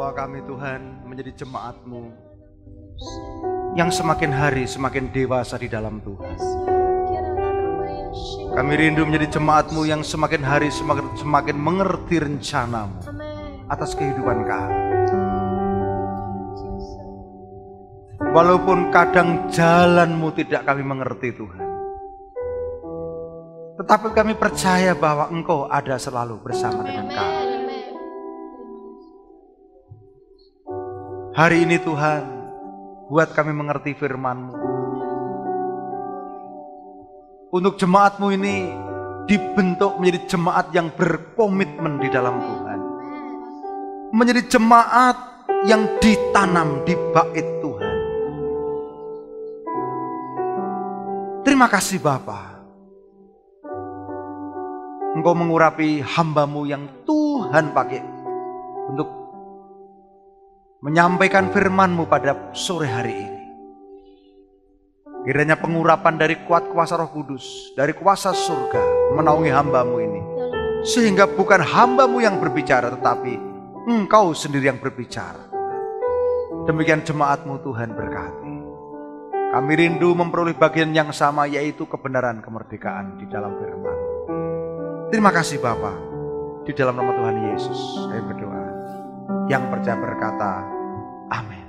membawa kami Tuhan menjadi jemaat-Mu yang semakin hari semakin dewasa di dalam Tuhan. Kami rindu menjadi jemaat-Mu yang semakin hari semakin mengerti rencana-Mu atas kehidupan kami. Walaupun kadang jalan-Mu tidak kami mengerti Tuhan, tetapi kami percaya bahwa Engkau ada selalu bersama dengan kami. Hari ini Tuhan, buat kami mengerti firman-Mu. Untuk jemaat-Mu ini dibentuk menjadi jemaat yang berkomitmen di dalam Tuhan. Menjadi jemaat yang ditanam di bait Tuhan. Terima kasih Bapa. Engkau mengurapi hamba-Mu yang Tuhan pakai untuk menyampaikan firman-Mu pada sore hari ini. Kiranya pengurapan dari kuat kuasa Roh Kudus, dari kuasa surga menaungi hamba-Mu ini. Sehingga bukan hamba-Mu yang berbicara, tetapi Engkau sendiri yang berbicara. Demikian jemaat-Mu Tuhan berkati. Kami rindu memperoleh bagian yang sama, yaitu kebenaran kemerdekaan di dalam firman. Terima kasih Bapa. Di dalam nama Tuhan Yesus saya berdoa. Yang percaya berkata, amin.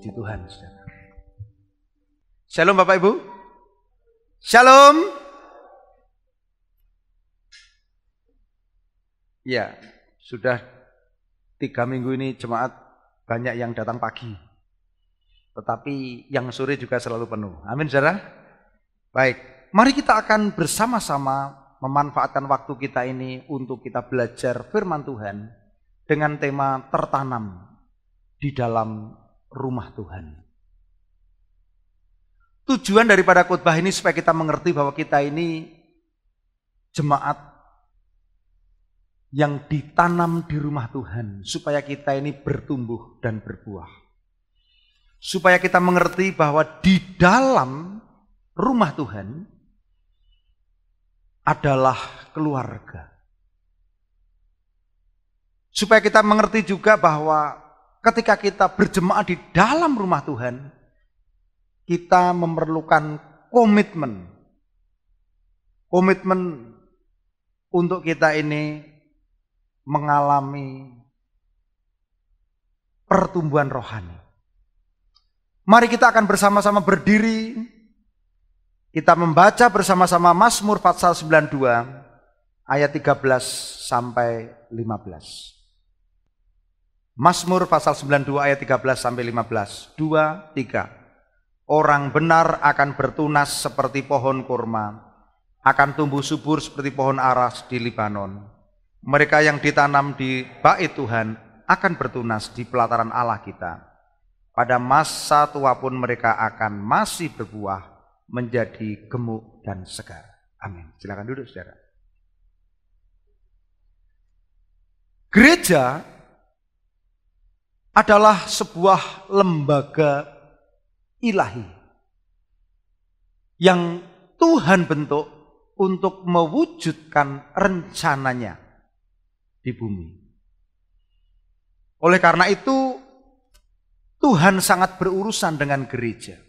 Di Tuhan, saudara. Shalom Bapak Ibu. Shalom. Ya, sudah 3 minggu ini jemaat banyak yang datang pagi. Tetapi yang sore juga selalu penuh. Amin saudara. Baik, mari kita akan bersama-sama memanfaatkan waktu kita ini untuk kita belajar firman Tuhan dengan tema tertanam di dalam rumah Tuhan. Tujuan daripada khotbah ini supaya kita mengerti bahwa kita ini jemaat yang ditanam di rumah Tuhan, supaya kita ini bertumbuh dan berbuah. Supaya kita mengerti bahwa di dalam rumah Tuhan adalah keluarga. Supaya kita mengerti juga bahwa ketika kita berjemaah di dalam rumah Tuhan, kita memerlukan komitmen. Komitmen untuk kita ini mengalami pertumbuhan rohani. Mari kita akan bersama-sama berdiri. Kita membaca bersama-sama Mazmur pasal 92 ayat 13 sampai 15. Mazmur pasal 92 ayat 13 sampai 15. 2, 3. Orang benar akan bertunas seperti pohon kurma, akan tumbuh subur seperti pohon aras di Libanon. Mereka yang ditanam di bait Tuhan akan bertunas di pelataran Allah kita. Pada masa tua pun mereka akan masih berbuah, menjadi gemuk dan segar. Amin. Silakan duduk saudara. Gereja adalah sebuah lembaga ilahi yang Tuhan bentuk untuk mewujudkan rencananya di bumi. Oleh karena itu, Tuhan sangat berurusan dengan gereja.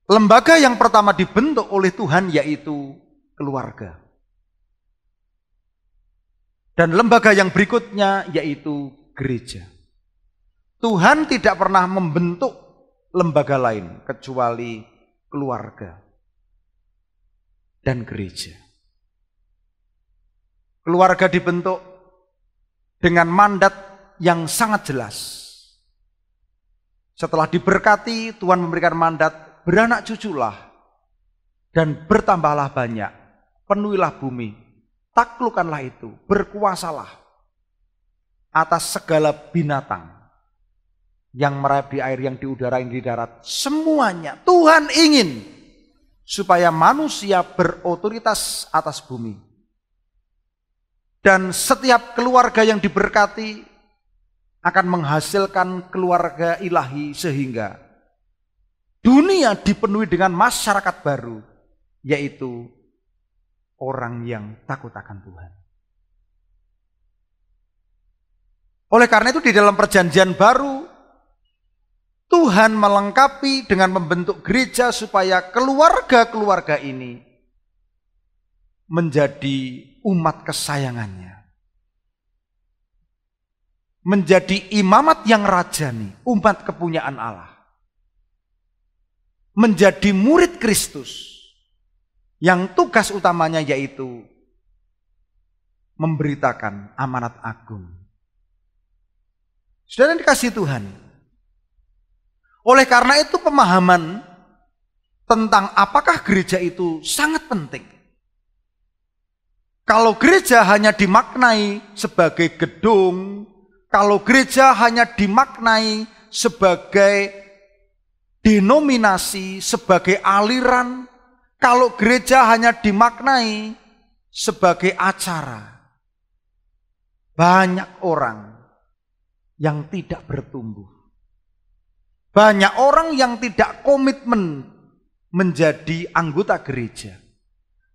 Lembaga yang pertama dibentuk oleh Tuhan yaitu keluarga. Dan lembaga yang berikutnya yaitu gereja. Tuhan tidak pernah membentuk lembaga lain kecuali keluarga dan gereja. Keluarga dibentuk dengan mandat yang sangat jelas. Setelah diberkati, Tuhan memberikan mandat, beranak cuculah dan bertambahlah banyak, penuhilah bumi, taklukkanlah itu, berkuasalah atas segala binatang yang merayap di air, yang di udara, yang di darat, semuanya. Tuhan ingin supaya manusia berotoritas atas bumi. Dan setiap keluarga yang diberkati akan menghasilkan keluarga ilahi sehingga dunia dipenuhi dengan masyarakat baru, yaitu orang yang takut akan Tuhan. Oleh karena itu di dalam perjanjian baru, Tuhan melengkapi dengan membentuk gereja supaya keluarga-keluarga ini menjadi umat kesayangannya. Menjadi imamat yang rajani, umat kepunyaan Allah. Menjadi murid Kristus yang tugas utamanya yaitu memberitakan amanat agung. Saudara yang dikasihi Tuhan, oleh karena itu pemahaman tentang apakah gereja itu sangat penting. Kalau gereja hanya dimaknai sebagai gedung, kalau gereja hanya dimaknai sebagai denominasi, sebagai aliran, kalau gereja hanya dimaknai sebagai acara, banyak orang yang tidak bertumbuh. Banyak orang yang tidak komitmen menjadi anggota gereja.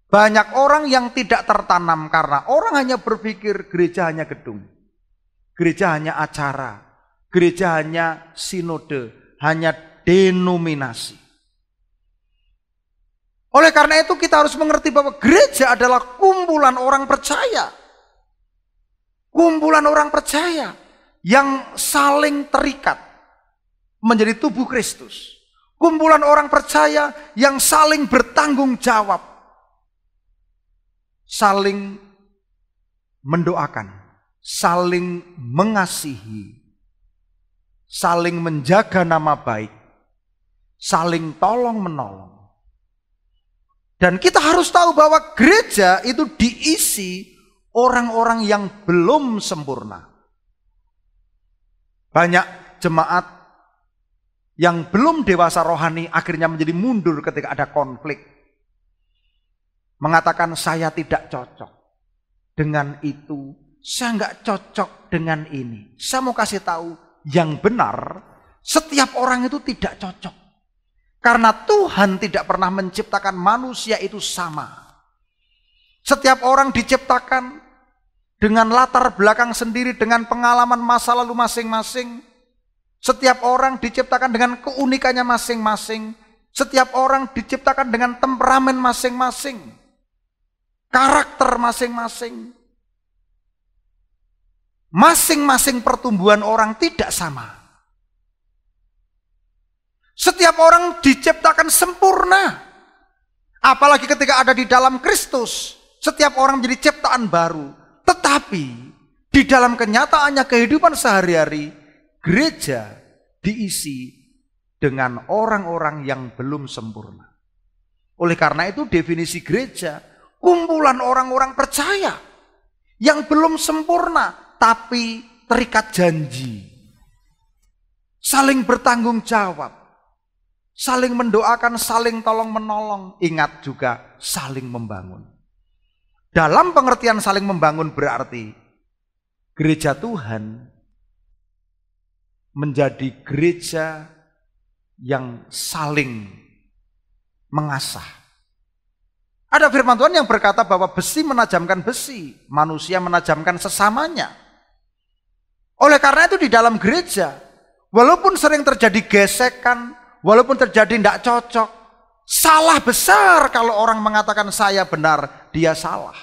Banyak orang yang tidak tertanam karena orang hanya berpikir gereja hanya gedung. Gereja hanya acara. Gereja hanya sinode. Hanya denominasi. Oleh karena itu kita harus mengerti bahwa gereja adalah kumpulan orang percaya. Kumpulan orang percaya yang saling terikat menjadi tubuh Kristus. Kumpulan orang percaya yang saling bertanggung jawab. Saling mendoakan. Saling mengasihi. Saling menjaga nama baik. Saling tolong menolong. Dan kita harus tahu bahwa gereja itu diisi orang-orang yang belum sempurna. Banyak jemaat yang belum dewasa rohani akhirnya menjadi mundur ketika ada konflik. Mengatakan saya tidak cocok dengan itu, saya nggak cocok dengan ini. Saya mau kasih tahu yang benar, setiap orang itu tidak cocok. Karena Tuhan tidak pernah menciptakan manusia itu sama. Setiap orang diciptakan dengan latar belakang sendiri, dengan pengalaman masa lalu masing-masing. Setiap orang diciptakan dengan keunikannya masing-masing. Setiap orang diciptakan dengan temperamen masing-masing. Karakter masing-masing. Masing-masing pertumbuhan orang tidak sama. Setiap orang diciptakan sempurna. Apalagi ketika ada di dalam Kristus. Setiap orang menjadi ciptaan baru. Tetapi di dalam kenyataannya kehidupan sehari-hari, gereja diisi dengan orang-orang yang belum sempurna. Oleh karena itu definisi gereja, kumpulan orang-orang percaya yang belum sempurna tapi terikat janji. Saling bertanggung jawab, saling mendoakan, saling tolong menolong, ingat juga saling membangun. Dalam pengertian saling membangun berarti gereja Tuhan menjadi gereja yang saling mengasah. Ada firman Tuhan yang berkata bahwa besi menajamkan besi, manusia menajamkan sesamanya. Oleh karena itu di dalam gereja, walaupun sering terjadi gesekan, walaupun terjadi tidak cocok, salah besar kalau orang mengatakan saya benar, dia salah.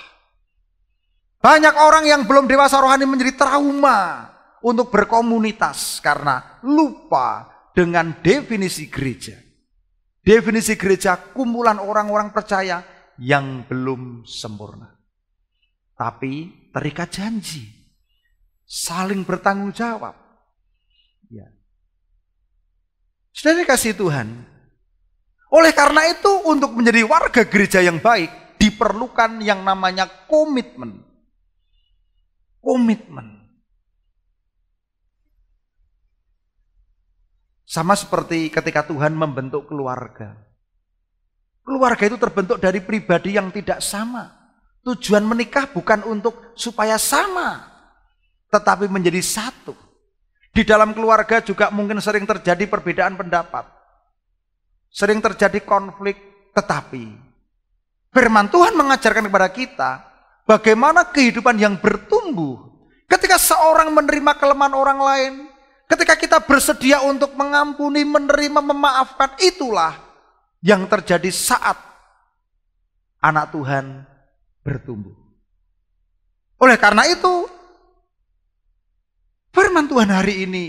Banyak orang yang belum dewasa rohani menjadi trauma untuk berkomunitas karena lupa dengan definisi gereja. Definisi gereja kumpulan orang-orang percaya yang belum sempurna. Tapi terikat janji. Saling bertanggung jawab. Ya. Saudara kasih Tuhan. Oleh karena itu untuk menjadi warga gereja yang baik diperlukan yang namanya komitmen. Komitmen. Sama seperti ketika Tuhan membentuk keluarga. Keluarga itu terbentuk dari pribadi yang tidak sama. Tujuan menikah bukan untuk supaya sama, tetapi menjadi satu. Di dalam keluarga juga mungkin sering terjadi perbedaan pendapat. Sering terjadi konflik, tetapi Firman Tuhan mengajarkan kepada kita bagaimana kehidupan yang bertumbuh ketika seorang menerima kelemahan orang lain, ketika kita bersedia untuk mengampuni, menerima, memaafkan. Itulah yang terjadi saat anak Tuhan bertumbuh. Oleh karena itu, firman Tuhan hari ini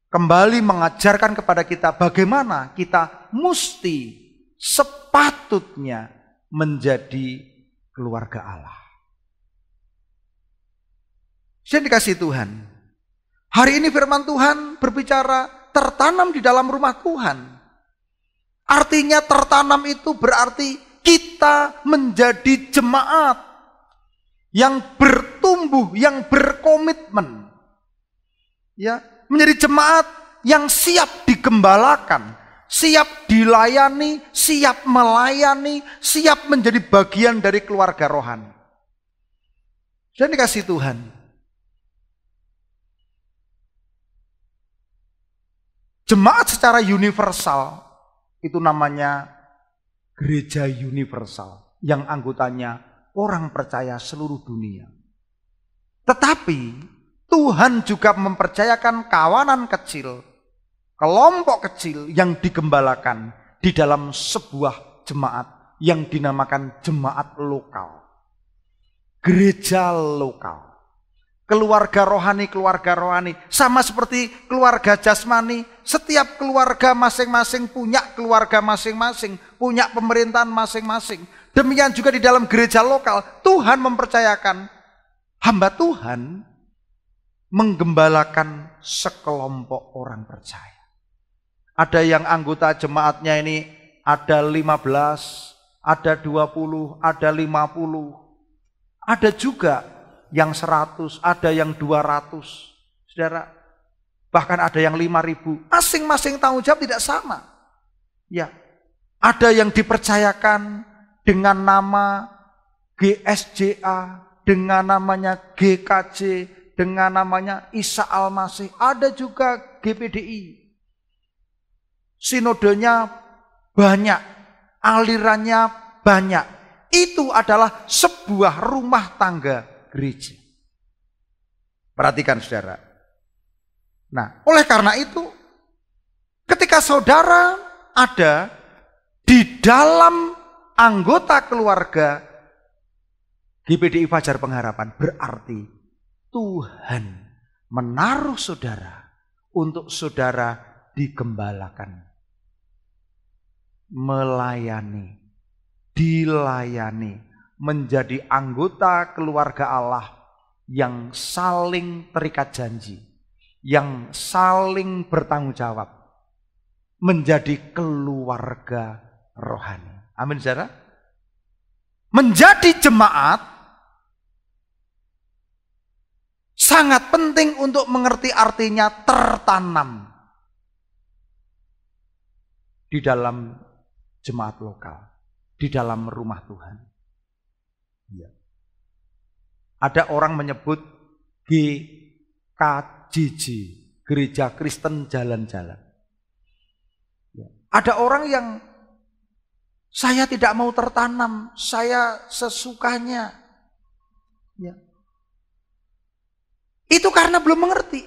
kembali mengajarkan kepada kita bagaimana kita mesti sepatutnya menjadi keluarga Allah. Yang dikasihi Tuhan, hari ini firman Tuhan berbicara tertanam di dalam rumah Tuhan. Artinya tertanam itu berarti kita menjadi jemaat yang bertumbuh, yang berkomitmen. Ya, menjadi jemaat yang siap digembalakan, siap dilayani, siap melayani, siap menjadi bagian dari keluarga rohani. Dan dikasihi Tuhan, jemaat secara universal itu namanya gereja universal yang anggotanya orang percaya seluruh dunia. Tetapi Tuhan juga mempercayakan kawanan kecil, kelompok kecil yang digembalakan di dalam sebuah jemaat yang dinamakan jemaat lokal. Gereja lokal. Keluarga rohani, sama seperti keluarga jasmani, setiap keluarga masing-masing punya keluarga masing-masing, punya pemerintahan masing-masing. Demikian juga di dalam gereja lokal, Tuhan mempercayakan hamba Tuhan menggembalakan sekelompok orang percaya. Ada yang anggota jemaatnya ini ada 15, ada 20, ada 50, ada juga yang 100, ada yang 200, saudara, bahkan ada yang 5.000. Masing-masing tanggung jawab tidak sama. Ya, ada yang dipercayakan dengan nama GSJA, dengan namanya GKJ, dengan namanya Isa Al-Masih. Ada juga GPDI. Sinodenya banyak, alirannya banyak. Itu adalah sebuah rumah tangga gereja. Perhatikan saudara. Nah, oleh karena itu, ketika saudara ada di dalam anggota keluarga GPDI Fajar Pengharapan, berarti Tuhan menaruh saudara untuk saudara digembalakan, melayani, dilayani, menjadi anggota keluarga Allah yang saling terikat janji, yang saling bertanggung jawab, menjadi keluarga rohani. Amin, saudara. Menjadi jemaat sangat penting untuk mengerti artinya tertanam di dalam jemaat lokal, di dalam rumah Tuhan. Ya. Ada orang menyebut GKJJ, Gereja Kristen Jalan-Jalan. Ya. Ada orang yang saya tidak mau tertanam, saya sesukanya. Ya. Itu karena belum mengerti.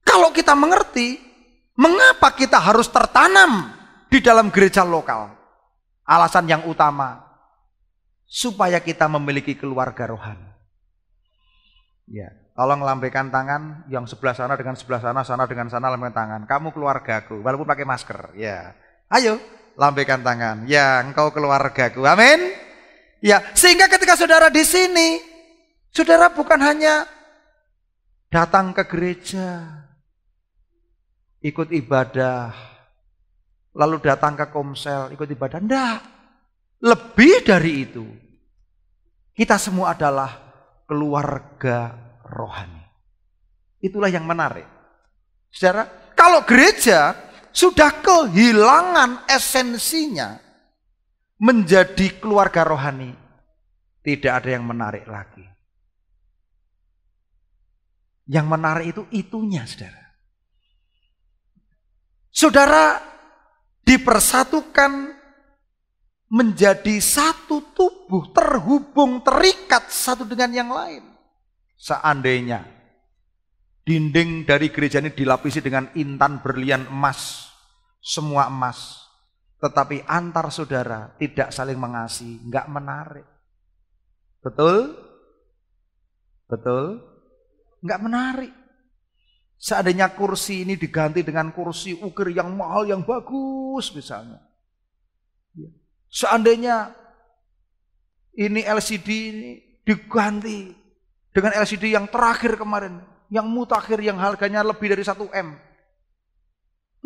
Kalau kita mengerti, mengapa kita harus tertanam di dalam gereja lokal? Alasan yang utama, supaya kita memiliki keluarga rohani. Ya, tolong lambaikan tangan yang sebelah sana dengan sebelah sana, sana dengan sana, lambaikan tangan. Kamu keluargaku, walaupun pakai masker. Ya, ayo lambaikan tangan. Ya, engkau keluargaku. Amin. Ya, sehingga ketika saudara di sini, saudara bukan hanya datang ke gereja, ikut ibadah, lalu datang ke komsel, ikut ibadah. Enggak. Lebih dari itu, kita semua adalah keluarga rohani. Itulah yang menarik. Saudara, kalau gereja sudah kehilangan esensinya menjadi keluarga rohani, tidak ada yang menarik lagi. Yang menarik itu itunya, saudara. Saudara dipersatukan menjadi satu tubuh, terhubung, terikat satu dengan yang lain. Seandainya dinding dari gereja ini dilapisi dengan intan berlian emas, semua emas, tetapi antar saudara tidak saling mengasihi, enggak menarik. Betul? Betul? Enggak menarik. Seandainya kursi ini diganti dengan kursi ukir yang mahal, yang bagus misalnya. Seandainya ini LCD ini diganti dengan LCD yang terakhir kemarin, yang mutakhir, yang harganya lebih dari 1 M.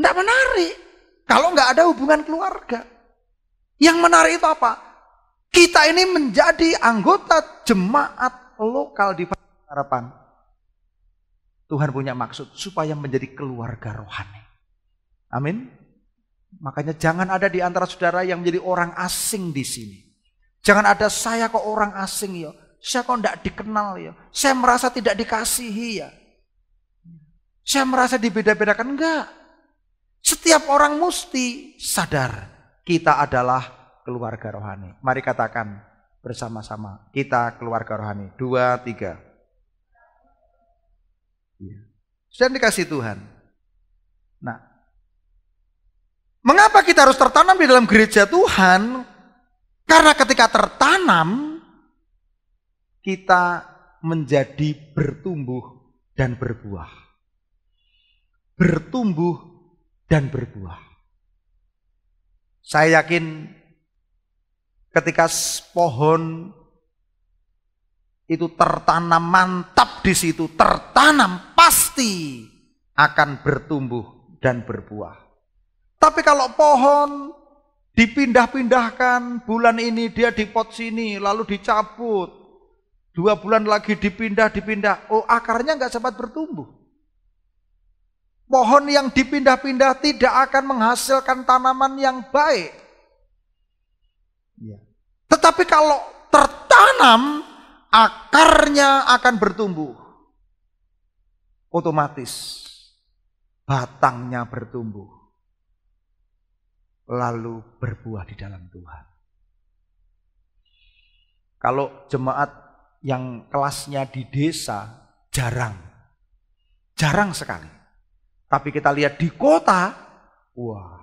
Enggak menarik. Kalau enggak ada hubungan keluarga. Yang menarik itu apa? Kita ini menjadi anggota jemaat lokal di Harapan. Tuhan punya maksud supaya menjadi keluarga rohani. Amin. Makanya jangan ada di antara saudara yang menjadi orang asing di sini. Jangan ada saya kok orang asing ya. Saya kok tidak dikenal ya. Saya merasa tidak dikasihi ya. Saya merasa dibeda-bedakan. Enggak. Setiap orang mesti sadar kita adalah keluarga rohani. Mari katakan bersama-sama, kita keluarga rohani. 2, 3. Sudah dikasih Tuhan. Nah, mengapa kita harus tertanam di dalam gereja Tuhan? Karena ketika tertanam, kita menjadi bertumbuh dan berbuah. Bertumbuh dan berbuah. Saya yakin ketika pohon itu tertanam mantap di situ, tertanam pasti akan bertumbuh dan berbuah. Tapi kalau pohon dipindah-pindahkan, bulan ini dia di pot sini, lalu dicabut, 2 bulan lagi dipindah, oh akarnya nggak sempat bertumbuh. Pohon yang dipindah-pindah tidak akan menghasilkan tanaman yang baik. Tetapi kalau tertanam, akarnya akan bertumbuh. Otomatis batangnya bertumbuh. Lalu berbuah di dalam Tuhan. Kalau jemaat yang kelasnya di desa, jarang sekali. Tapi kita lihat di kota, wah,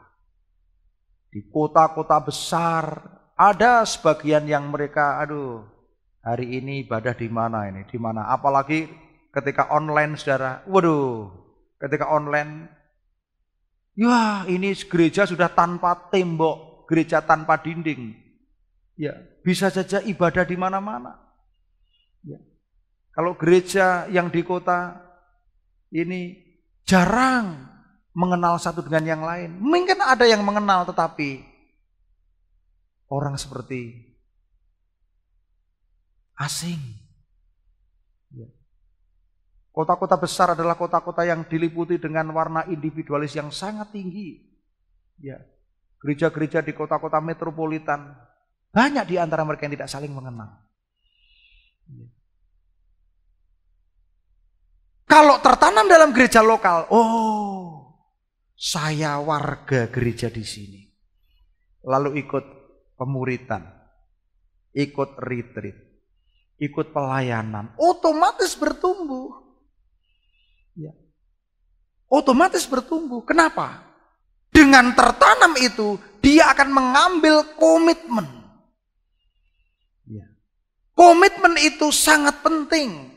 di kota-kota besar ada sebagian yang mereka, hari ini ibadah di mana ini, di mana? Apalagi ketika online, saudara, ketika online, ya ini gereja sudah tanpa tembok, gereja tanpa dinding, ya bisa saja ibadah di mana-mana. Ya. Kalau gereja yang di kota ini jarang mengenal satu dengan yang lain. Mungkin ada yang mengenal, tetapi orang seperti asing. Kota-kota besar adalah kota-kota yang diliputi dengan warna individualis yang sangat tinggi. Gereja-gereja di kota-kota metropolitan, banyak di antara mereka yang tidak saling mengenal. Kalau tertanam dalam gereja lokal, saya warga gereja di sini. Lalu ikut pemuritan, ikut retreat, ikut pelayanan, otomatis bertumbuh. Otomatis bertumbuh. Kenapa? Dengan tertanam itu, dia akan mengambil komitmen. Komitmen itu sangat penting.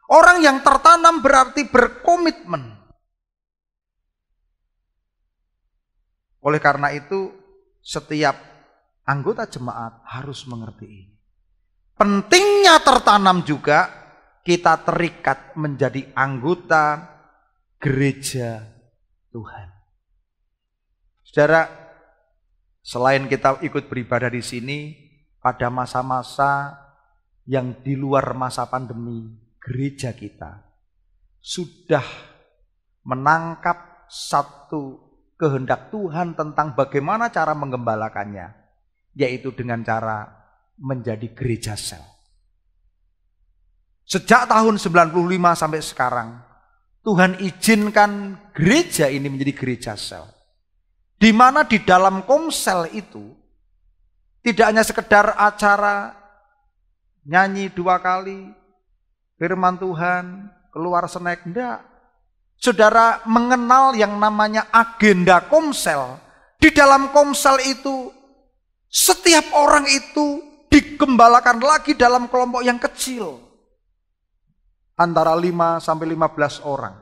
Orang yang tertanam berarti berkomitmen. Oleh karena itu, setiap anggota jemaat harus mengerti ini. Pentingnya tertanam juga, kita terikat menjadi anggota gereja Tuhan. Saudara, selain kita ikut beribadah di sini, pada masa-masa yang di luar masa pandemi, gereja kita sudah menangkap satu kehendak Tuhan tentang bagaimana cara menggembalakannya, yaitu dengan cara menjadi gereja sel. Sejak tahun 95 sampai sekarang, Tuhan izinkan gereja ini menjadi gereja sel. Di mana di dalam komsel itu Tidak hanya sekedar acara nyanyi 2 kali, firman Tuhan, keluar snack, enggak. Saudara mengenal yang namanya agenda komsel. Di dalam komsel itu, setiap orang itu digembalakan lagi dalam kelompok yang kecil. Antara 5 sampai 15 orang.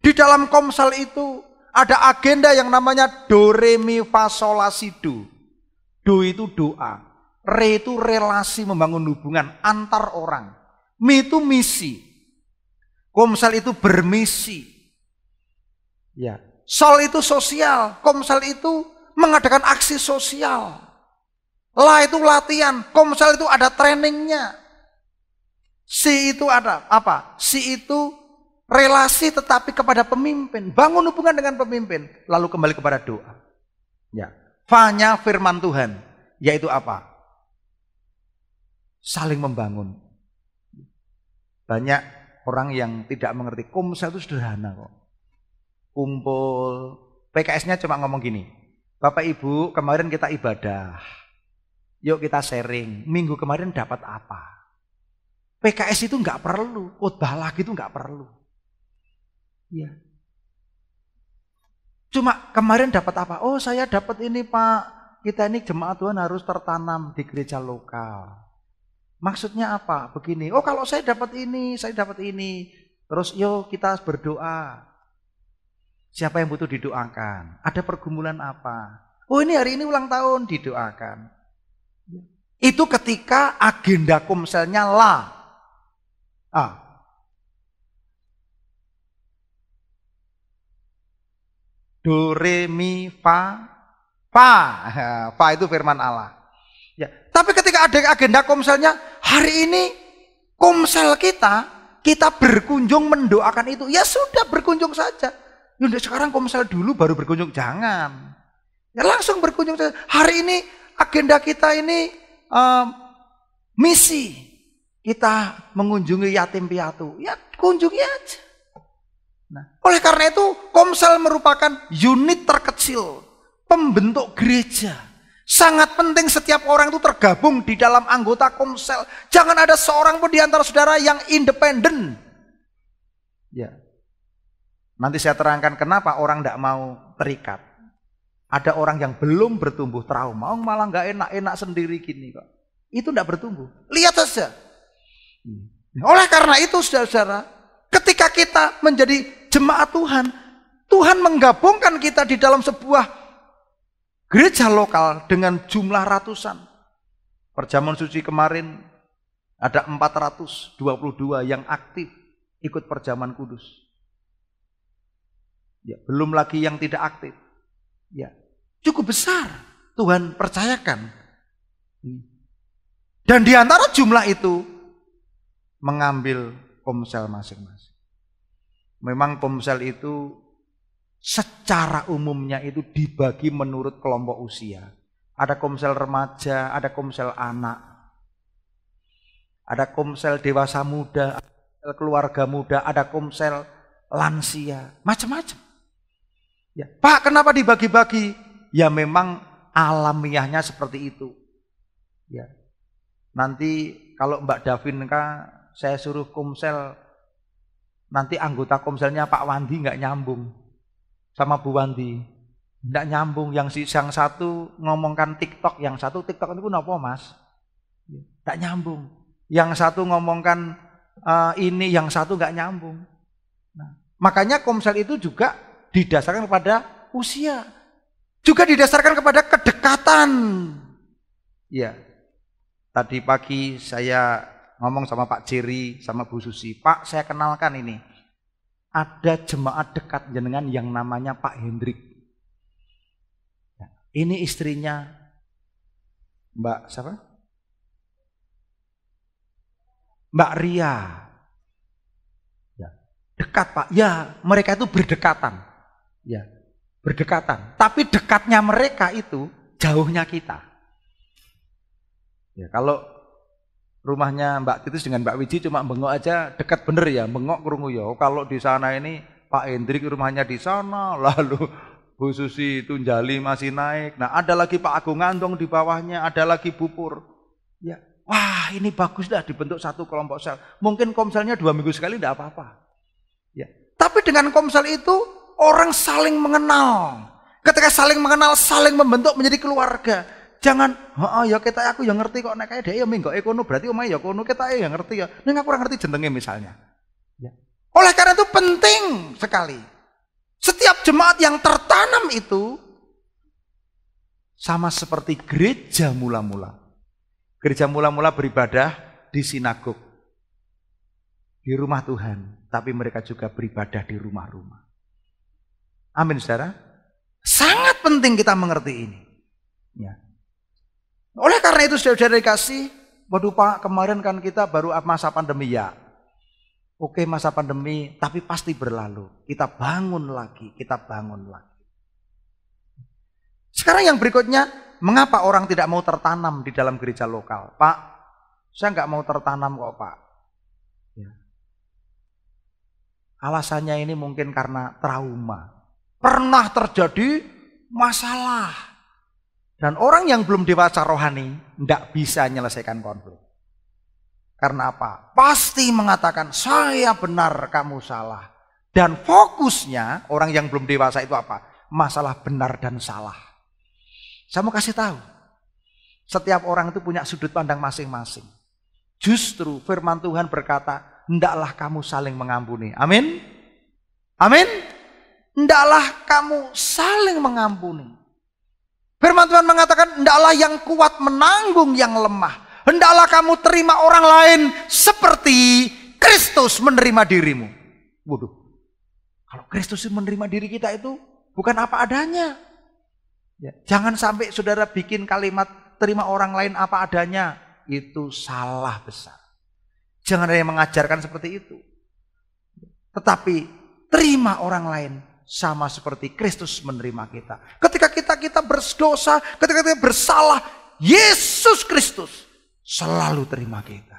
Di dalam komsel itu ada agenda yang namanya do, re, mi, fa, sol, la, si, do. Do itu doa. Re itu relasi membangun hubungan antar orang. Mi itu misi. Komsel itu bermisi. Ya. Sol itu sosial. Komsel itu mengadakan aksi sosial. La itu latihan. Komsel itu ada trainingnya. Si itu ada apa? Si itu relasi tetapi kepada pemimpin. Bangun hubungan dengan pemimpin. Lalu kembali kepada doa. Ya. Fa-nya firman Tuhan. Yaitu apa? Saling membangun. Banyak orang yang tidak mengerti. Komsel itu sederhana kok. Kumpul. PKS-nya cuma ngomong gini. Bapak Ibu kemarin kita ibadah. Yuk kita sharing. Minggu kemarin dapat apa? PKS itu nggak perlu. Khotbah lagi itu nggak perlu. Ya. Cuma kemarin dapat apa? Oh saya dapat ini Pak, kita ini jemaat Tuhan harus tertanam di gereja lokal. Maksudnya apa? Begini, oh kalau saya dapat ini, saya dapat ini. Terus yuk kita berdoa. Siapa yang butuh didoakan? Ada pergumulan apa? Oh ini hari ini ulang tahun, didoakan. Itu ketika agenda komselnya la. Do, re, mi, fa. Fa itu firman Allah. Ya. Tapi ketika ada agenda komselnya, hari ini komsel kita berkunjung mendoakan itu. Ya sudah berkunjung saja. Yaudah sekarang komsel dulu baru berkunjung. Jangan. Ya langsung berkunjung saja. Hari ini agenda kita ini misi. Kita mengunjungi yatim piatu. Ya kunjungi aja. Nah, oleh karena itu komsel merupakan unit terkecil pembentuk gereja. Sangat penting setiap orang itu tergabung di dalam anggota komsel. Jangan ada seorang pun di antara saudara yang independen. Ya. Nanti saya terangkan kenapa orang tidak mau terikat. Ada orang yang belum bertumbuh trauma, malah nggak enak-enak sendiri gini kok. Itu tidak bertumbuh. Lihat saja. Oleh karena itu saudara-saudara, ketika kita menjadi jemaat Tuhan, Tuhan menggabungkan kita di dalam sebuah gereja lokal dengan jumlah ratusan. Perjamuan suci kemarin ada 422 yang aktif ikut perjamuan kudus. Ya, belum lagi yang tidak aktif. Ya, cukup besar Tuhan percayakan. Dan di antara jumlah itu mengambil komsel masing-masing. Memang komsel itu secara umumnya itu dibagi menurut kelompok usia. Ada komsel remaja, ada komsel anak, ada komsel dewasa muda, ada keluarga muda, ada komsel lansia, macam-macam. Ya, Pak, kenapa dibagi-bagi? Ya memang alamiahnya seperti itu. Ya. Nanti kalau Mbak Davinka saya suruh komsel, nanti anggota komselnya Pak Wandi nggak nyambung sama Bu Wandi, nggak nyambung. Yang satu ngomongkan TikTok, yang satu TikTok itu apa Mas? Nggak nyambung. Yang satu ngomongkan ini, yang satu nggak nyambung. Nah, makanya komsel itu juga didasarkan kepada usia, juga didasarkan kepada kedekatan. Ya, tadi pagi saya ngomong sama Pak Jerry, sama Bu Susi, Pak saya kenalkan ini, ada jemaat dekat jenengan yang namanya Pak Hendrik. Ini istrinya Mbak siapa? Mbak Ria. Ya, dekat Pak. Ya, mereka itu berdekatan. Ya, berdekatan. Tapi dekatnya mereka itu jauhnya kita. Ya, kalau rumahnya Mbak Titus dengan Mbak Wiji cuma bengok aja, dekat bener ya, bengok krungu ya. Kalau di sana ini Pak Hendrik rumahnya di sana, lalu Bu Susi Tunjali masih naik. Nah, ada lagi Pak Agung Ngandong di bawahnya, ada lagi Bu Pur. Ya, wah ini bagus dah dibentuk satu kelompok sel. Mungkin komselnya 2 minggu sekali tidak apa-apa. Ya, tapi dengan komsel itu orang saling mengenal. Ketika saling mengenal, saling membentuk menjadi keluarga. Jangan, ya kita aku yang ngerti kok nek dia ya minggu ekono berarti omahe ya kono kita yang ngerti ya. Ning aku ora ngerti jenenge misalnya. Ya. Oleh karena itu penting sekali. Setiap jemaat yang tertanam itu sama seperti gereja mula-mula. Gereja mula-mula beribadah di sinagog, di rumah Tuhan, tapi mereka juga beribadah di rumah-rumah. Amin, saudara. Sangat penting kita mengerti ini. Ya. Oleh karena itu saudara dikasih, waduh Pak, kemarin kan kita baru masa pandemi ya. Oke masa pandemi, tapi pasti berlalu. Kita bangun lagi, kita bangun lagi. Sekarang yang berikutnya, mengapa orang tidak mau tertanam di dalam gereja lokal? Pak, saya nggak mau tertanam kok Pak. Ya. Alasannya ini mungkin karena trauma. Pernah terjadi masalah. Dan orang yang belum dewasa rohani tidak bisa menyelesaikan konflik. Karena apa? Pasti mengatakan saya benar, kamu salah. Dan fokusnya orang yang belum dewasa itu apa? Masalah benar dan salah. Saya mau kasih tahu. Setiap orang itu punya sudut pandang masing-masing. Justru firman Tuhan berkata, hendaklah kamu saling mengampuni. Amin? Amin? Hendaklah kamu saling mengampuni. Firman Tuhan mengatakan, hendaklah yang kuat menanggung yang lemah. Hendaklah kamu terima orang lain seperti Kristus menerima dirimu. Waduh, kalau Kristus menerima diri kita itu bukan apa adanya. Ya, jangan sampai saudara bikin kalimat terima orang lain apa adanya. Itu salah besar. Jangan ada yang mengajarkan seperti itu. Tetapi terima orang lain sama seperti Kristus menerima kita. Ketika kita berdosa, ketika kita bersalah, Yesus Kristus selalu terima kita.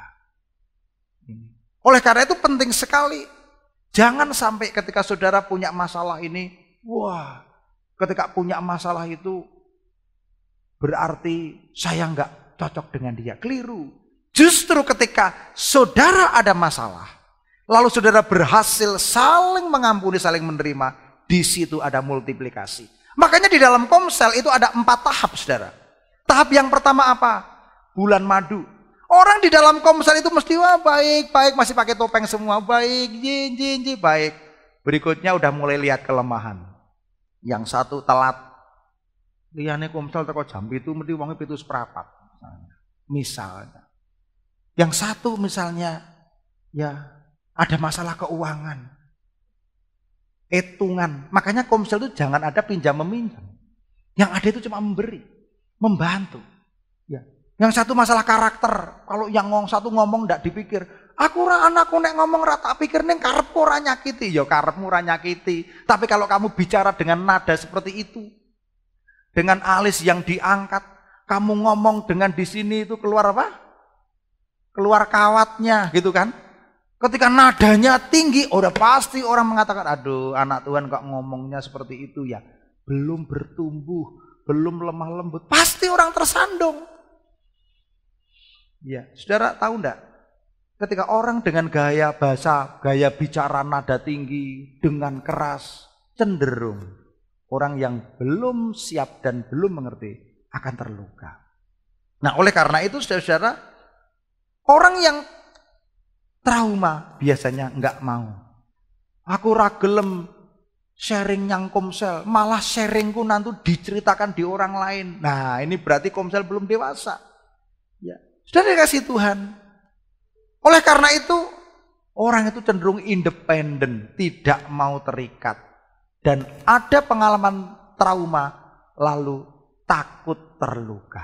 Oleh karena itu penting sekali. Jangan sampai ketika saudara punya masalah ini, wah, ketika punya masalah itu berarti saya nggak cocok dengan dia. Keliru. Justru ketika saudara ada masalah, lalu saudara berhasil saling mengampuni, saling menerima, di situ ada multiplikasi. Makanya di dalam komsel itu ada 4 tahap, saudara. Tahap yang pertama apa? Bulan madu. Orang di dalam komsel itu mesti wah baik, masih pakai topeng semua, baik, baik. Berikutnya udah mulai lihat kelemahan. Yang satu telat. Liyane komsel teko jam itu mesti wonge 7:04 misalnya. Yang satu misalnya ya ada masalah keuangan. Hitungan. Makanya komsel itu jangan ada pinjam meminjam. Yang ada itu cuma memberi, membantu. Ya. Yang satu masalah karakter. Kalau yang satu ngomong tidak dipikir, aku anakku nek ngomong rata pikir neng karepku ora nyakiti. Ya karepmu ora nyakiti. Tapi kalau kamu bicara dengan nada seperti itu, dengan alis yang diangkat, kamu ngomong dengan di sini itu keluar apa? Keluar kawatnya, gitu kan? Ketika nadanya tinggi, udah pasti orang mengatakan, aduh anak Tuhan kok ngomongnya seperti itu ya. Belum bertumbuh, belum lemah lembut. Pasti orang tersandung. Ya, saudara tahu enggak? Ketika orang dengan gaya bahasa, gaya bicara nada tinggi, dengan keras, cenderung orang yang belum siap dan belum mengerti akan terluka. Nah oleh karena itu saudara, orang yang trauma biasanya enggak mau. Aku ragelem sharing yang komsel, malah sharingku nanti diceritakan di orang lain. Nah ini berarti komsel belum dewasa. Ya, sudah dikasih Tuhan. Oleh karena itu orang itu cenderung independen, tidak mau terikat, dan ada pengalaman trauma lalu takut terluka.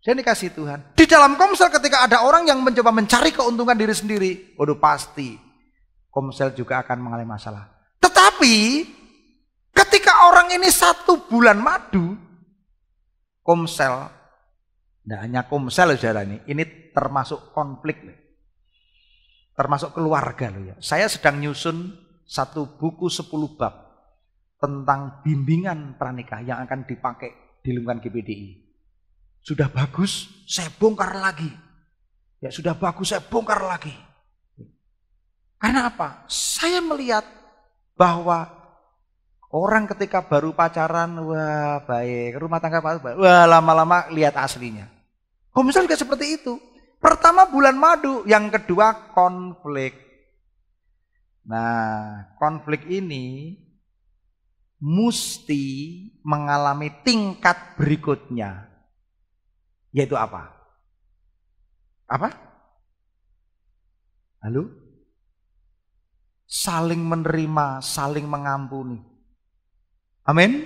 Saya dikasih Tuhan. Di dalam komsel ketika ada orang yang mencoba mencari keuntungan diri sendiri, waduh pasti komsel juga akan mengalami masalah. Tetapi ketika orang ini 1 bulan madu, komsel, tidak hanya komsel saudara ini termasuk konflik, termasuk keluarga loh ya. Saya sedang nyusun 1 buku 10 bab tentang bimbingan pranikah yang akan dipakai di lingkungan GPDI. Sudah bagus, saya bongkar lagi. Ya sudah bagus, saya bongkar lagi. Karena apa? Saya melihat bahwa orang ketika baru pacaran, wah baik, rumah tangga baik, wah lama-lama lihat aslinya. Komsel juga seperti itu. Pertama bulan madu, yang kedua konflik. Nah, konflik ini mesti mengalami tingkat berikutnya. Yaitu apa? Apa? Halo? Saling menerima, saling mengampuni. Amin?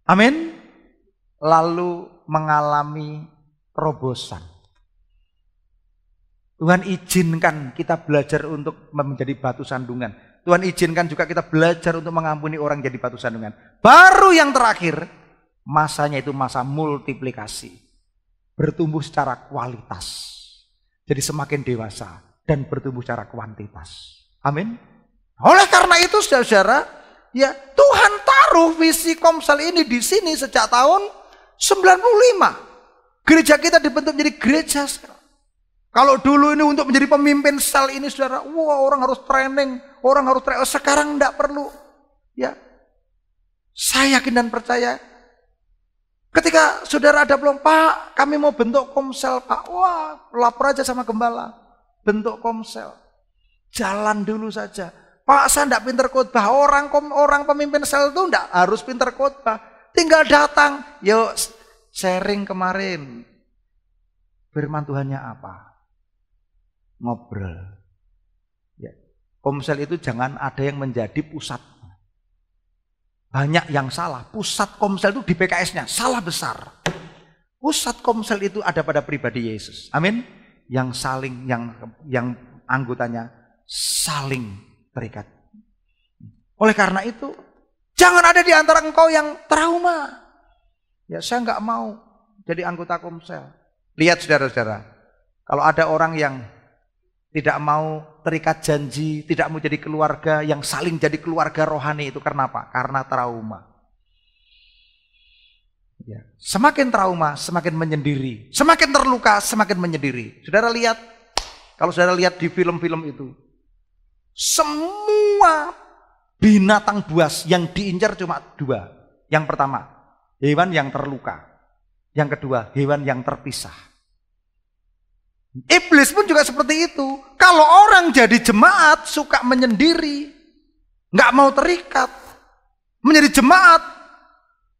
Amin? Lalu mengalami terobosan. Tuhan izinkan kita belajar untuk menjadi batu sandungan. Tuhan izinkan juga kita belajar untuk mengampuni orang jadi batu sandungan. Baru yang terakhir, masanya itu masa multiplikasi. Bertumbuh secara kualitas. Jadi semakin dewasa dan bertumbuh secara kuantitas. Amin. Oleh karena itu saudara, ya Tuhan taruh visi Komsel ini di sini sejak tahun 95. Gereja kita dibentuk menjadi gereja sel. Kalau dulu ini untuk menjadi pemimpin sel ini saudara, wah orang harus training, orang harus training. Sekarang enggak perlu. Ya, saya yakin dan percaya. Ketika saudara ada belum, Pak, kami mau bentuk Komsel, Pak. Wah, lapor aja sama gembala. Bentuk Komsel. Jalan dulu saja. Pak, saya enggak pinter khotbah. Orang pemimpin sel itu enggak harus pinter khotbah. Tinggal datang. Yuk, sharing kemarin. Firman Tuhannya apa? Ngobrol. Ya. Komsel itu jangan ada yang menjadi pusat. Banyak yang salah. Pusat Komsel itu di PKS-nya. Salah besar. Pusat Komsel itu ada pada pribadi Yesus. Amin. Yang saling, yang anggotanya saling terikat. Oleh karena itu, jangan ada di antara engkau yang trauma. Ya saya nggak mau jadi anggota Komsel. Lihat saudara-saudara. Kalau ada orang yang tidak mau terikat janji, tidak mau jadi keluarga, yang saling jadi keluarga rohani itu karena apa? Karena trauma. Ya. Semakin trauma, semakin menyendiri. Semakin terluka, semakin menyendiri. Saudara lihat, kalau saudara lihat di film-film itu, semua binatang buas yang diincar cuma dua. Yang pertama, hewan yang terluka. Yang kedua, hewan yang terpisah. Iblis pun juga seperti itu. Kalau orang jadi jemaat suka menyendiri, nggak mau terikat, menjadi jemaat,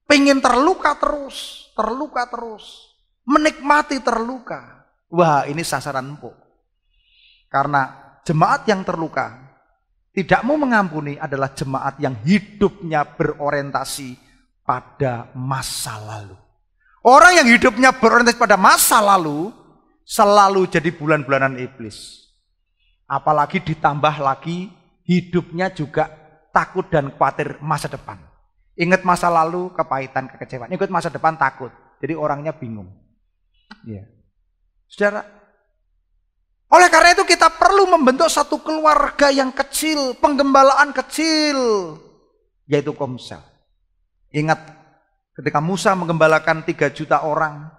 pengen terluka terus, menikmati terluka. Wah, ini sasaran empuk. Karena jemaat yang terluka, tidak mau mengampuni adalah jemaat yang hidupnya berorientasi pada masa lalu. Orang yang hidupnya berorientasi pada masa lalu selalu jadi bulan-bulanan iblis. Apalagi ditambah lagi hidupnya juga takut dan khawatir masa depan. Ingat masa lalu kepahitan, kekecewaan. Ingat masa depan takut. Jadi orangnya bingung. Ya. Saudara, oleh karena itu kita perlu membentuk satu keluarga yang kecil, penggembalaan kecil, yaitu Komsel. Ingat ketika Musa menggembalakan 3 juta orang,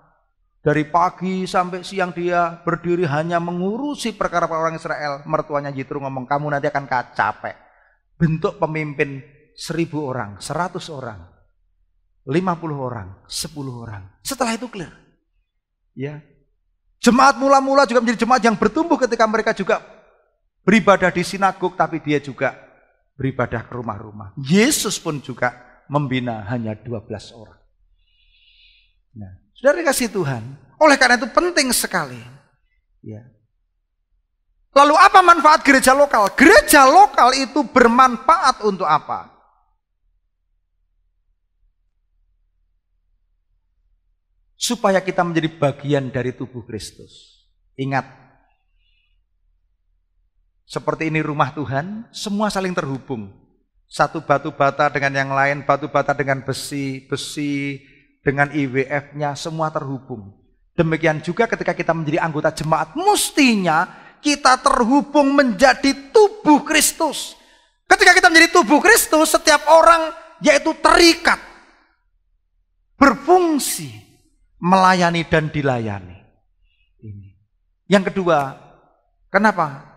dari pagi sampai siang dia berdiri hanya mengurusi perkara orang Israel. Mertuanya Yitro ngomong, kamu nanti akan capek. Bentuk pemimpin 1000 orang, 100 orang, 50 orang, 10 orang. Setelah itu clear. Ya. Jemaat mula-mula juga menjadi jemaat yang bertumbuh ketika mereka juga beribadah di sinagog, tapi dia juga beribadah ke rumah-rumah. Yesus pun juga membina hanya 12 orang. Nah, saudara dikasih Tuhan, oleh karena itu penting sekali. Ya. Lalu apa manfaat gereja lokal? Gereja lokal itu bermanfaat untuk apa? Supaya kita menjadi bagian dari tubuh Kristus. Ingat, seperti ini rumah Tuhan, semua saling terhubung. Satu batu bata dengan yang lain, batu bata dengan besi, besi dengan IWF-nya, semua terhubung. Demikian juga ketika kita menjadi anggota jemaat, mestinya kita terhubung menjadi tubuh Kristus. Ketika kita menjadi tubuh Kristus, setiap orang yaitu terikat, berfungsi, melayani dan dilayani. Ini. Yang kedua, kenapa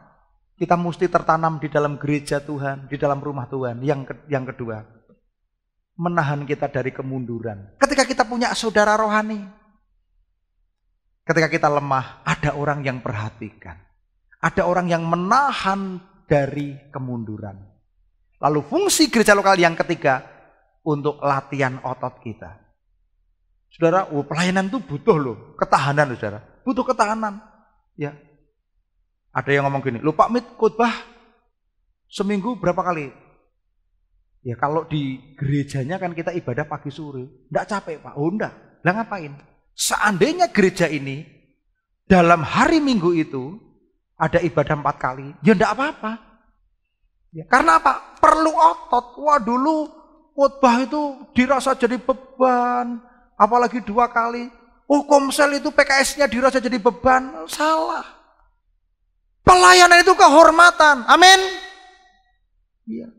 kita mesti tertanam di dalam gereja Tuhan, di dalam rumah Tuhan? Yang kedua, menahan kita dari kemunduran. Ketika kita punya saudara rohani, ketika kita lemah, ada orang yang perhatikan. Ada orang yang menahan dari kemunduran. Lalu fungsi gereja lokal yang ketiga, untuk latihan otot kita. Saudara, pelayanan itu butuh loh, ketahanan saudara. Butuh ketahanan. Ya. Ada yang ngomong gini, Pak Mit khotbah seminggu berapa kali? Ya kalau di gerejanya kan kita ibadah pagi sore. Enggak capek Pak? Oh enggak. Lah ngapain? Seandainya gereja ini dalam hari Minggu itu ada ibadah 4 kali, ya enggak apa-apa. Ya, karena apa? Perlu otot. Wah dulu khotbah itu dirasa jadi beban, apalagi 2 kali. Oh komsel itu PKS-nya dirasa jadi beban. Salah. Pelayanan itu kehormatan. Amin. Ya.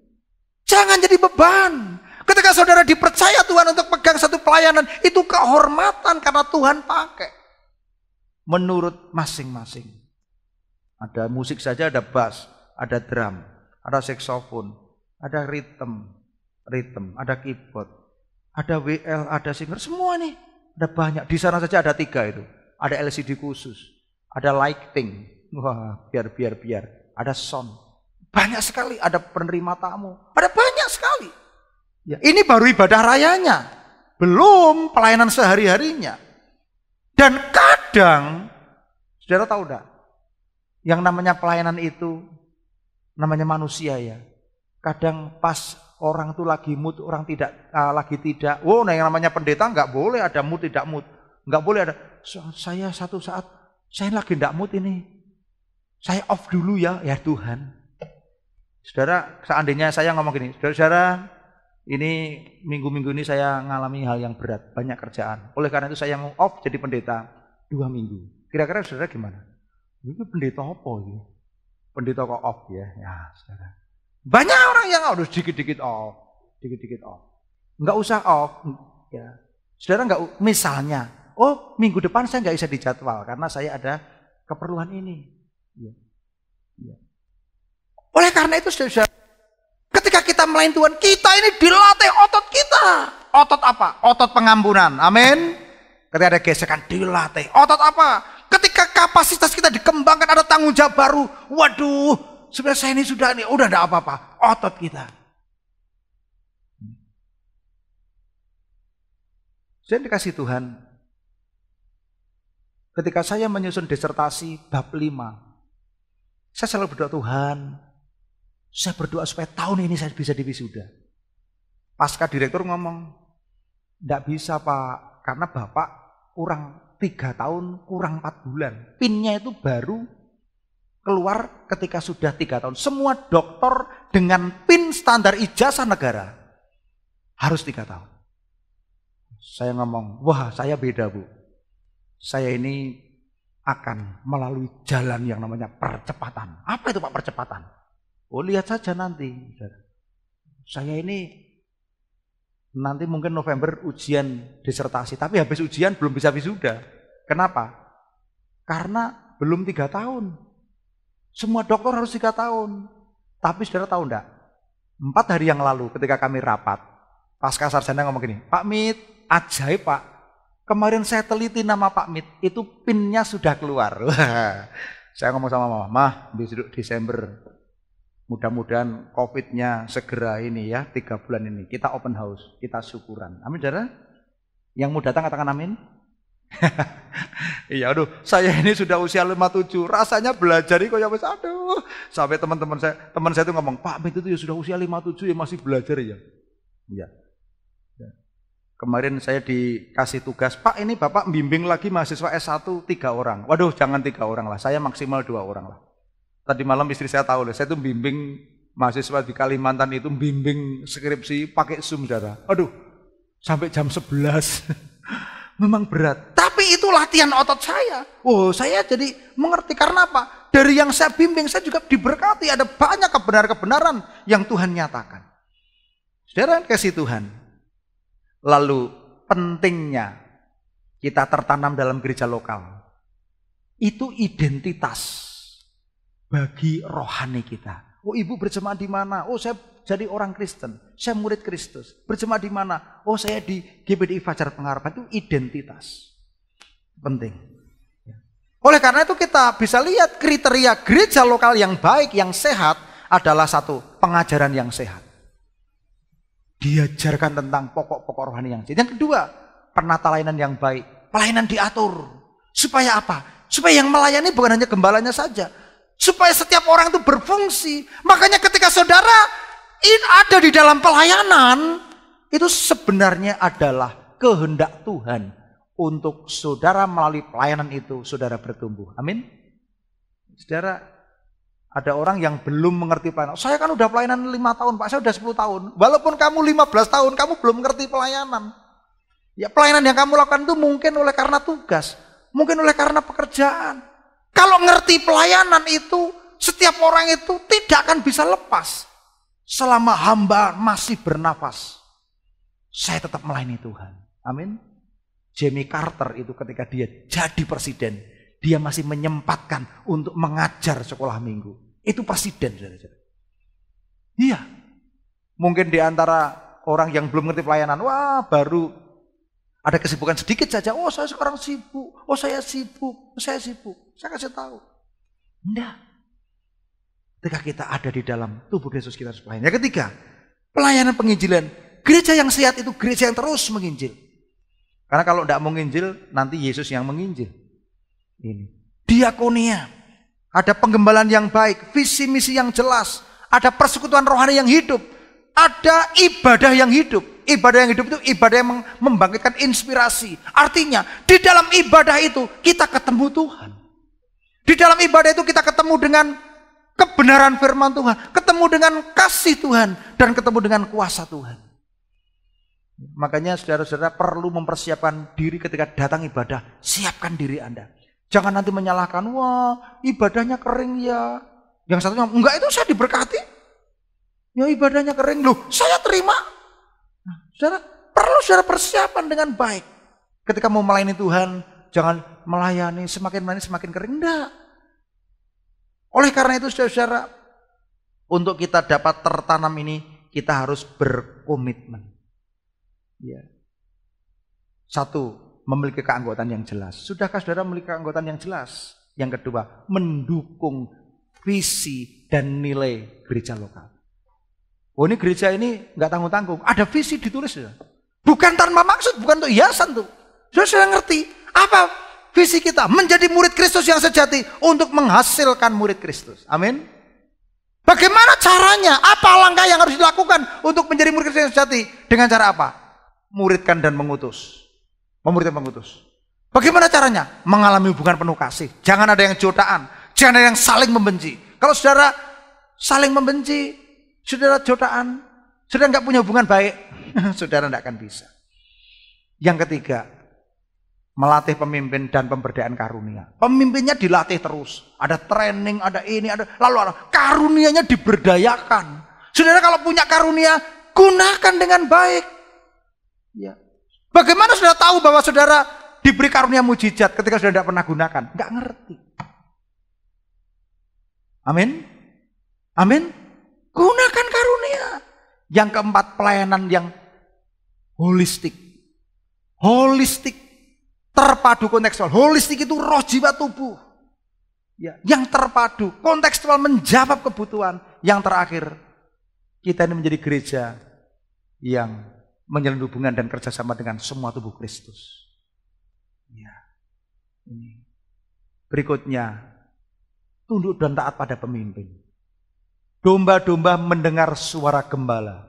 Jangan jadi beban. Ketika saudara dipercaya Tuhan untuk pegang satu pelayanan, itu kehormatan karena Tuhan pakai. Menurut masing-masing. Ada musik saja, ada bass, ada drum, ada saksofon, ada rhythm, ada keyboard, ada WL, ada singer, semua nih. Ada banyak. Di sana saja ada 3 itu. Ada LCD khusus, ada lighting, wah biar. Ada sound. Banyak sekali, ada penerima tamu, ada banyak sekali. Ya, ini baru ibadah rayanya, belum pelayanan sehari-harinya. Dan kadang, saudara tahu enggak, yang namanya pelayanan itu, namanya manusia ya. Kadang pas orang itu lagi mood, orang lagi tidak. Oh, nah yang namanya pendeta enggak boleh ada mood, tidak mood. Enggak boleh ada, saya satu saat, saya lagi enggak mood ini. Saya off dulu ya Tuhan. Saudara, seandainya saya ngomong gini, saudara, ini minggu-minggu ini saya ngalami hal yang berat, banyak kerjaan. Oleh karena itu saya mau off jadi pendeta 2 minggu. Kira-kira saudara gimana? Ini pendeta apa ini? Pendeta kok off ya? Ya, saudara. Banyak orang yang harus dikit-dikit off. Enggak usah off. Ya. Saudara enggak, misalnya, oh minggu depan saya enggak bisa dijadwal karena saya ada keperluan ini. Ya. Oleh karena itu saudara, ketika kita melayani Tuhan, kita ini dilatih otot kita. Otot apa? Otot pengampunan. Amin. Ketika ada gesekan, dilatih. Otot apa? Ketika kapasitas kita dikembangkan, ada tanggung jawab baru. Waduh, sebenarnya saya ini udah enggak apa-apa. Otot kita. Saya dikasih Tuhan. Ketika saya menyusun disertasi bab 5, saya selalu berdoa, Tuhan, saya berdoa supaya tahun ini saya bisa diwisuda. Pasca direktur ngomong, enggak bisa Pak, karena Bapak kurang 3 tahun, kurang 4 bulan. PIN-nya itu baru keluar ketika sudah 3 tahun. Semua dokter dengan PIN standar ijazah negara harus 3 tahun. Saya ngomong, wah saya beda Bu. Saya ini akan melalui jalan yang namanya percepatan. Apa itu Pak percepatan? Oh lihat saja nanti. Saya ini nanti mungkin November ujian disertasi. Tapi habis ujian belum bisa wisuda. Kenapa? Karena belum 3 tahun. Semua dokter harus 3 tahun. Tapi saudara tahu enggak? 4 hari yang lalu ketika kami rapat, pasca sarjana ngomong gini, Pak Mit, ajaib Pak. Kemarin saya teliti nama Pak Mit, itu PIN-nya sudah keluar. Saya ngomong sama Mama, Mah, besok Desember, mudah-mudahan COVID-nya segera ini ya, 3 bulan ini. Kita open house, kita syukuran. Amin, saudara? Yang mau datang katakan amin. Iya, aduh, saya ini sudah usia 57, rasanya belajar kok ya, aduh. Sampai teman saya itu ngomong, Pak Mit itu ya sudah usia 57 ya masih belajar ya. Iya. Kemarin saya dikasih tugas, Pak ini Bapak membimbing lagi mahasiswa S1 3 orang. Waduh, jangan 3 orang lah, saya maksimal 2 orang lah. Tadi malam istri saya tahu, saya tuh bimbing mahasiswa di Kalimantan itu bimbing skripsi pakai Zoom, saudara. Aduh, sampai jam 11. Memang berat. Tapi itu latihan otot saya. Oh, saya jadi mengerti karena apa? Dari yang saya bimbing, saya juga diberkati. Ada banyak kebenaran-kebenaran yang Tuhan nyatakan. Saudara kasih Tuhan. Lalu pentingnya kita tertanam dalam gereja lokal. Itu identitas bagi rohani kita. Oh, ibu berjemaat di mana? Oh, saya jadi orang Kristen. Saya murid Kristus. Berjemaat di mana? Oh, saya di GBDI Fajar Pengharapan. Itu identitas. Penting. Oleh karena itu kita bisa lihat kriteria gereja lokal yang baik, yang sehat adalah satu, pengajaran yang sehat. Diajarkan tentang pokok-pokok rohani yang sehat. Yang kedua, penata layanan yang baik. Pelayanan diatur. Supaya apa? Supaya yang melayani bukan hanya gembalanya saja. Supaya setiap orang itu berfungsi. Makanya ketika saudara ada di dalam pelayanan, itu sebenarnya adalah kehendak Tuhan. Untuk saudara melalui pelayanan itu, saudara bertumbuh. Amin. Saudara, ada orang yang belum mengerti pelayanan. Saya kan udah pelayanan 5 tahun, Pak. Saya udah 10 tahun. Walaupun kamu 15 tahun, kamu belum mengerti pelayanan. Ya, pelayanan yang kamu lakukan itu mungkin oleh karena tugas. Mungkin oleh karena pekerjaan. Kalau ngerti pelayanan itu, setiap orang itu tidak akan bisa lepas. Selama hamba masih bernafas, saya tetap melayani Tuhan. Amin. Jimmy Carter itu ketika dia jadi presiden, dia masih menyempatkan untuk mengajar sekolah minggu. Itu presiden, saudara-saudara. Iya. Mungkin di antara orang yang belum ngerti pelayanan, wah baru ada kesibukan sedikit saja. Oh, saya sekarang sibuk. Oh, saya sibuk. Saya sibuk. Saya kasih tahu. Enggak. Ketika kita ada di dalam tubuh Kristus, kita harus melayani. Yang ketiga, pelayanan penginjilan. Gereja yang sehat itu gereja yang terus menginjil. Karena kalau tidak mau nginjil, nanti Yesus yang menginjil. Ini. Diakonia. Ada penggembalaan yang baik, visi misi yang jelas, ada persekutuan rohani yang hidup, ada ibadah yang hidup. Ibadah yang hidup itu ibadah yang membangkitkan inspirasi. Artinya, di dalam ibadah itu kita ketemu Tuhan. Di dalam ibadah itu kita ketemu dengan kebenaran firman Tuhan, ketemu dengan kasih Tuhan, dan ketemu dengan kuasa Tuhan. Makanya saudara-saudara perlu mempersiapkan diri ketika datang ibadah. Siapkan diri Anda. Jangan nanti menyalahkan, wah ibadahnya kering ya. Yang satunya, enggak, itu saya diberkati. Ya ibadahnya kering, loh saya terima. Nah, saudara, perlu saudara persiapan dengan baik. Ketika mau melayani Tuhan, jangan melayani semakin kering. Enggak. Oleh karena itu saudara-saudara, untuk kita dapat tertanam ini, kita harus berkomitmen. Ya. Satu, memiliki keanggotaan yang jelas. Sudahkah saudara memiliki keanggotaan yang jelas? Yang kedua, mendukung visi dan nilai gereja lokal. Oh, ini gereja ini nggak tanggung-tanggung. Ada visi ditulis ya. Bukan tanpa maksud, bukan untuk hiasan tuh. Saudara ngerti apa visi kita? Menjadi murid Kristus yang sejati untuk menghasilkan murid Kristus. Amin. Bagaimana caranya? Apa langkah yang harus dilakukan untuk menjadi murid Kristus yang sejati? Dengan cara apa? Muridkan dan mengutus. Memuridkan dan mengutus. Bagaimana caranya? Mengalami hubungan penuh kasih. Jangan ada yang jotaan. Jangan ada yang saling membenci. Kalau saudara saling membenci, saudara jotaan, saudara nggak punya hubungan baik, saudara tidak akan bisa. Yang ketiga, melatih pemimpin dan pemberdayaan karunia. Pemimpinnya dilatih terus. Ada training, ada ini, ada lalu karunianya diberdayakan. Saudara kalau punya karunia, gunakan dengan baik. Ya. Bagaimana saudara tahu bahwa saudara diberi karunia mujizat ketika saudara tidak pernah gunakan? Enggak ngerti. Amin. Amin. Gunakan karunia. Yang keempat, pelayanan yang holistik. Holistik. Terpadu kontekstual. Holistik itu roh, jiwa, tubuh. Ya. Yang terpadu. Kontekstual menjawab kebutuhan. Yang terakhir, kita ini menjadi gereja yang menjalin hubungan dan kerjasama dengan semua tubuh Kristus. Ya. Ini. Berikutnya, tunduk dan taat pada pemimpin. Domba-domba mendengar suara gembala.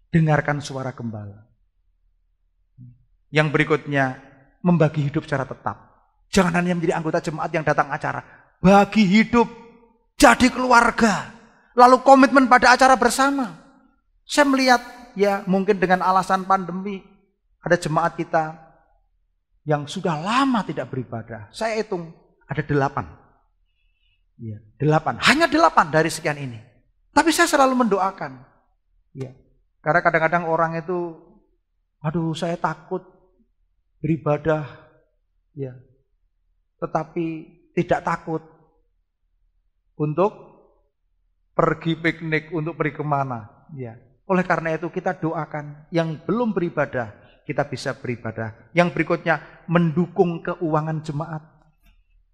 Dengarkan suara gembala. Yang berikutnya, membagi hidup secara tetap. Jangan hanya menjadi anggota jemaat yang datang acara. Bagi hidup, jadi keluarga. Lalu komitmen pada acara bersama. Saya melihat, ya mungkin dengan alasan pandemi, ada jemaat kita yang sudah lama tidak beribadah. Saya hitung ada 8. Ya, 8. Hanya 8 dari sekian ini. Tapi saya selalu mendoakan. Ya. Karena kadang-kadang orang itu, aduh saya takut beribadah, ya, tetapi tidak takut untuk pergi piknik, untuk pergi kemana, ya. Oleh karena itu kita doakan yang belum beribadah, kita bisa beribadah. Yang berikutnya, mendukung keuangan jemaat.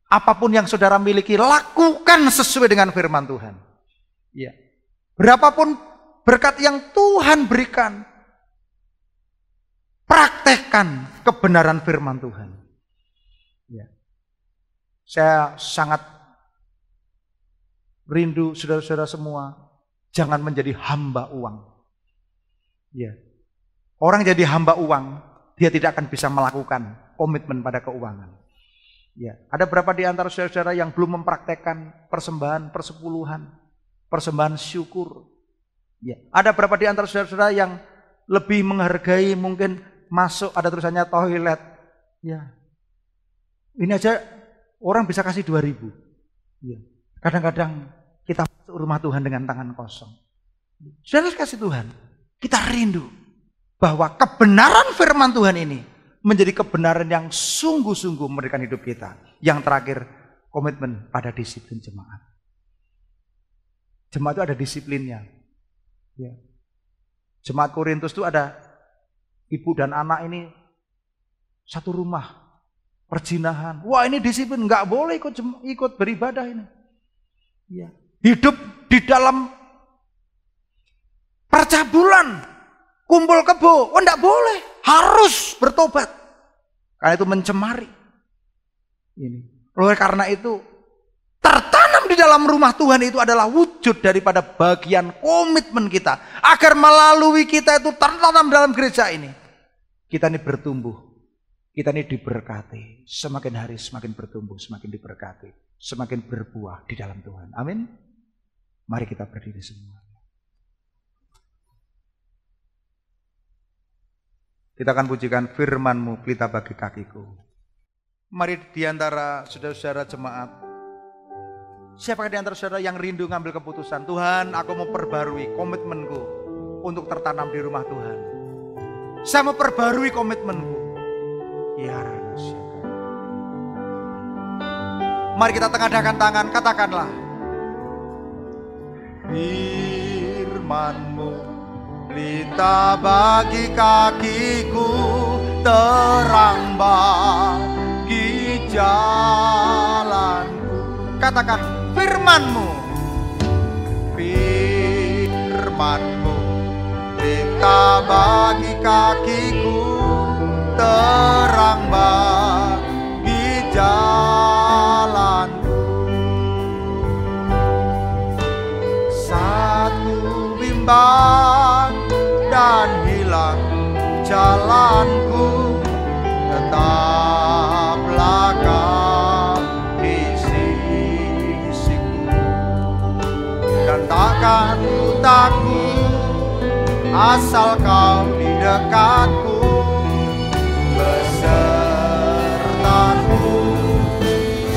Apapun yang saudara miliki, lakukan sesuai dengan firman Tuhan. Ya. Berapapun berkat yang Tuhan berikan, praktekkan kebenaran firman Tuhan. Ya. Saya sangat rindu saudara-saudara semua, jangan menjadi hamba uang. Ya. Orang jadi hamba uang, dia tidak akan bisa melakukan komitmen pada keuangan. Ya, ada berapa di antara saudara-saudara yang belum mempraktekkan persembahan persepuluhan, persembahan syukur? Ya, ada berapa di antara saudara-saudara yang lebih menghargai mungkin masuk ada tulisannya toilet? Ya, ini aja orang bisa kasih 2.000. Ya, kadang-kadang kita masuk rumah Tuhan dengan tangan kosong. Saudara kasih Tuhan, kita rindu bahwa kebenaran firman Tuhan ini menjadi kebenaran yang sungguh-sungguh memberikan hidup kita. Yang terakhir, komitmen pada disiplin jemaat. Jemaat itu ada disiplinnya. Ya. Jemaat Korintus itu ada ibu dan anak ini satu rumah, perzinahan. Wah, ini disiplin, nggak boleh ikut beribadah ini. Ya. Hidup di dalam percabulan, kumpul kebo, oh enggak boleh, harus bertobat. Karena itu mencemari. Ini. Oleh karena itu, tertanam di dalam rumah Tuhan itu adalah wujud daripada bagian komitmen kita. Agar melalui kita itu tertanam dalam gereja ini. Kita ini bertumbuh, kita ini diberkati. Semakin hari semakin bertumbuh, semakin diberkati. Semakin berbuah di dalam Tuhan. Amin. Mari kita berdiri semua. Kita akan pujikan firman-Mu, pelita bagi kakiku. Mari di antara saudara-saudara jemaat, siapakah di antara saudara yang rindu ngambil keputusan, Tuhan aku mau perbarui komitmenku untuk tertanam di rumah Tuhan. Saya mau perbarui komitmenku. Ya, mari kita tengadakan tangan, katakanlah. Firman-Mu pelita bagi kakiku, terang bagi jalanku. Katakan firman-Mu. Firman-Mu pelita bagi kakiku, terang bagi jalanku. Satu bimbang dan hilang jalanku, tetaplah Kau di sisiku, dan takkan ku takut asal Kau di dekatku, besertaku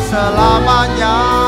selamanya.